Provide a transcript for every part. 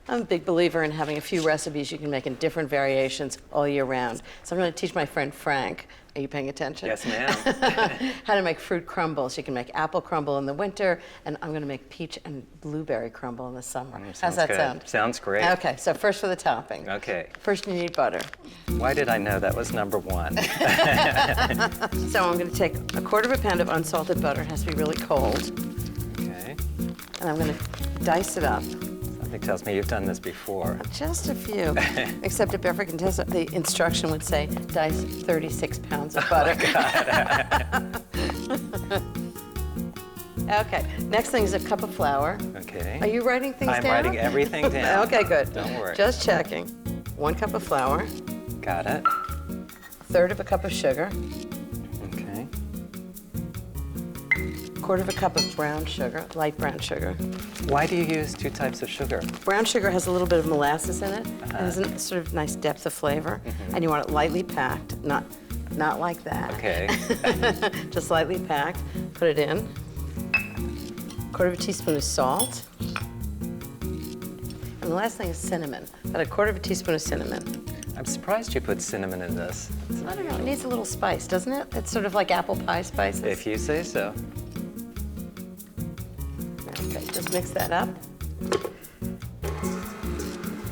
I'm a big believer in having a few recipes you can make in different variations all year round. So I'm going to teach my friend Frank, are you paying attention? Yes, ma'am. How to make fruit crumbles. You can make apple crumble in the winter, and I'm going to make peach and blueberry crumble in the summer. How's that sound? Sounds great. Okay, so first for the topping. Okay. First you need butter. Why did I know that was number one? So I'm going to take a quarter of a pound of unsalted butter. It has to be really cold. Okay. And I'm going to dice it up. Something tells me you've done this before. Just a few. Except at Barefoot Contessa, the instruction would say dice 36 pounds of butter. Okay, next thing is a cup of flour. Okay. Are you writing things down? I'm writing everything down. Okay, good. Don't worry. Just checking. 1 cup of flour. Got it. 1/3 of a cup of sugar. Okay. 1/4 of a cup of brown sugar, light brown sugar. Why do you use 2 types of sugar? Brown sugar has a little bit of molasses in it. It has a sort of nice depth of flavor. And you want it lightly packed, not like that. Okay. Just lightly packed. Put it in. 1/4 of a teaspoon of salt. And the last thing is cinnamon. About 1/4 of a teaspoon of cinnamon. I'm surprised you put cinnamon in this. I don't know, it needs a little spice, doesn't it? It's sort of like apple pie spices. If you say so. Okay, just mix that up.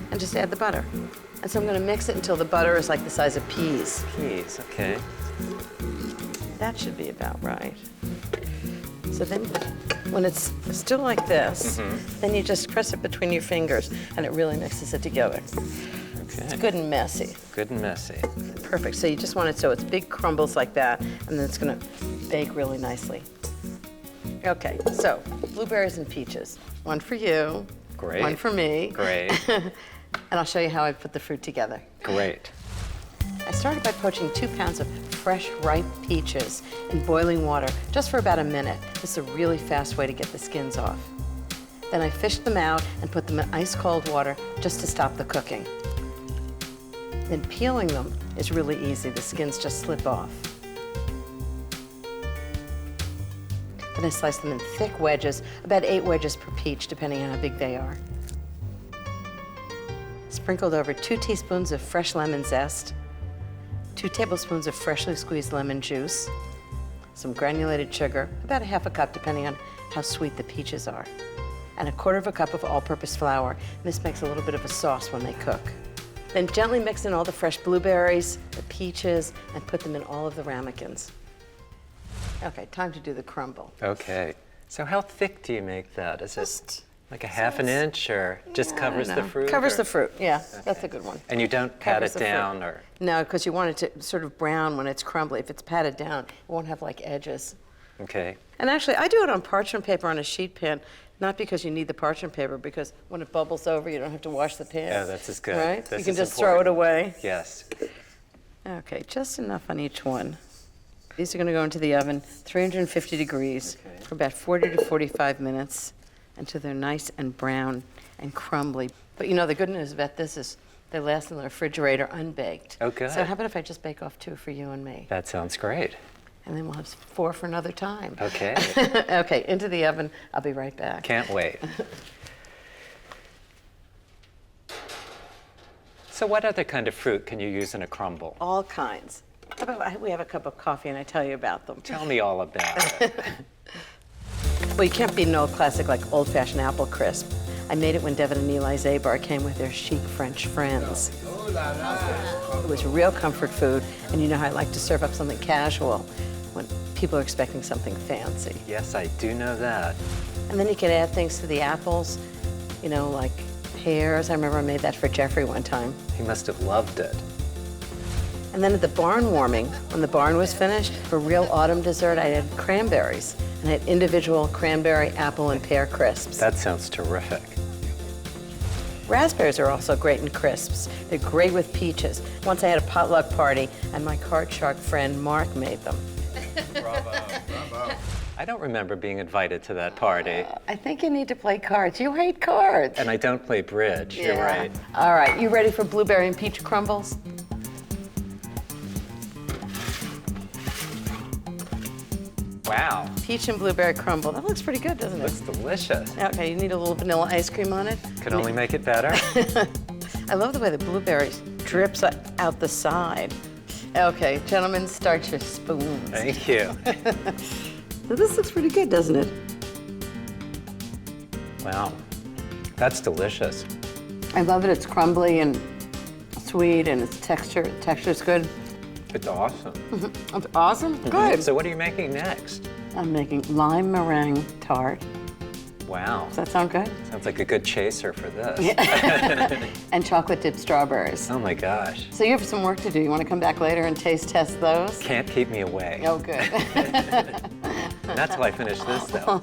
And just add the butter. And so I'm going to mix it until the butter is like the size of peas. Peas, okay. That should be about right. So then, when it's still like this, then you just press it between your fingers, and it really mixes it together. Okay. It's good and messy. Good and messy. Perfect. So you just want it so it's big crumbles like that, and then it's going to bake really nicely. Okay, so blueberries and peaches. 1 for you. Great. 1 for me. Great. And I'll show you how I put the fruit together. Great. I started by poaching 2 pounds of fresh, ripe peaches in boiling water just for about a minute. This is a really fast way to get the skins off. Then I fished them out and put them in ice-cold water just to stop the cooking. Then peeling them is really easy. The skins just slip off. Then I slice them in thick wedges, about 8 wedges per peach, depending on how big they are. Sprinkled over 2 teaspoons of fresh lemon zest, 2 tablespoons of freshly squeezed lemon juice, some granulated sugar, about 1/2 cup depending on how sweet the peaches are, and 1/4 of a cup of all-purpose flour. This makes a little bit of a sauce when they cook. Then gently mix in all the fresh blueberries, the peaches, and put them in all of the ramekins. Okay, time to do the crumble. Okay. So how thick do you make that? Is it like a 1/2 an inch, or just Yeah, covers the fruit? Covers or? the fruit, yeah. Okay. That's a good one. And you don't pat Covers it the fruit. down, or? No, because you want it to sort of brown when it's crumbly. If it's patted down, it won't have like edges. Okay. And actually, I do it on parchment paper on a sheet pan, not because you need the parchment paper, because when it bubbles over, you don't have to wash the pan. Oh, that's as good. Right? This You can is just throw it important. away. Yes. Okay, just enough on each one. These are going to go into the oven, 350 degrees, Okay. for about 40 to 45 minutes, until they're nice and brown and crumbly. But you know, the good news about this is they last in the refrigerator unbaked. Oh, good. So how about if I just bake off 2 for you and me? That sounds great. And then we'll have 4 for another time. Okay. Okay, into the oven. I'll be right back. Can't wait. So what other kind of fruit can you use in a crumble? All kinds. How about we have a cup of coffee and I tell you about them? Tell me all about it. Well, you can't beat an old classic like old-fashioned apple crisp. I made it when Devin and Eli Zabar came with their chic French friends. It was real comfort food, and you know how I like to serve up something casual when people are expecting something fancy. Yes, I do know that. And then you can add things to the apples, you know, like pears. I remember I made that for Jeffrey one time. He must have loved it. And then at the barn warming, when the barn was finished, for real autumn dessert, I had cranberries. And I had individual cranberry, apple, and pear crisps. That sounds terrific. Raspberries are also great in crisps. They're great with peaches. Once I had a potluck party, and my card shark friend Mark made them. Bravo, bravo. I don't remember being invited to that party. I think you need to play cards. You hate cards. And I don't play bridge, you're Yeah. right. All right, you ready for blueberry and peach crumbles? Wow, Peach and blueberry crumble. That looks pretty good, doesn't it? looks delicious. Okay, you need a little vanilla ice cream on it. Could only make it better. I love the way the blueberries drips out the side. Okay, gentlemen, start your spoons. Thank you. So this looks pretty good, doesn't it? Wow, that's delicious. I love it. It's crumbly and sweet, and its texture's good. It's awesome. It's awesome. Good. So what are you making next? I'm making lime meringue tart. Wow, Does that sound good? sounds like a good chaser for this. And chocolate dipped strawberries. Oh my gosh, So you have some work to do. You want to come back later and taste test those? can't keep me away. Oh, good. Not till I finish this though.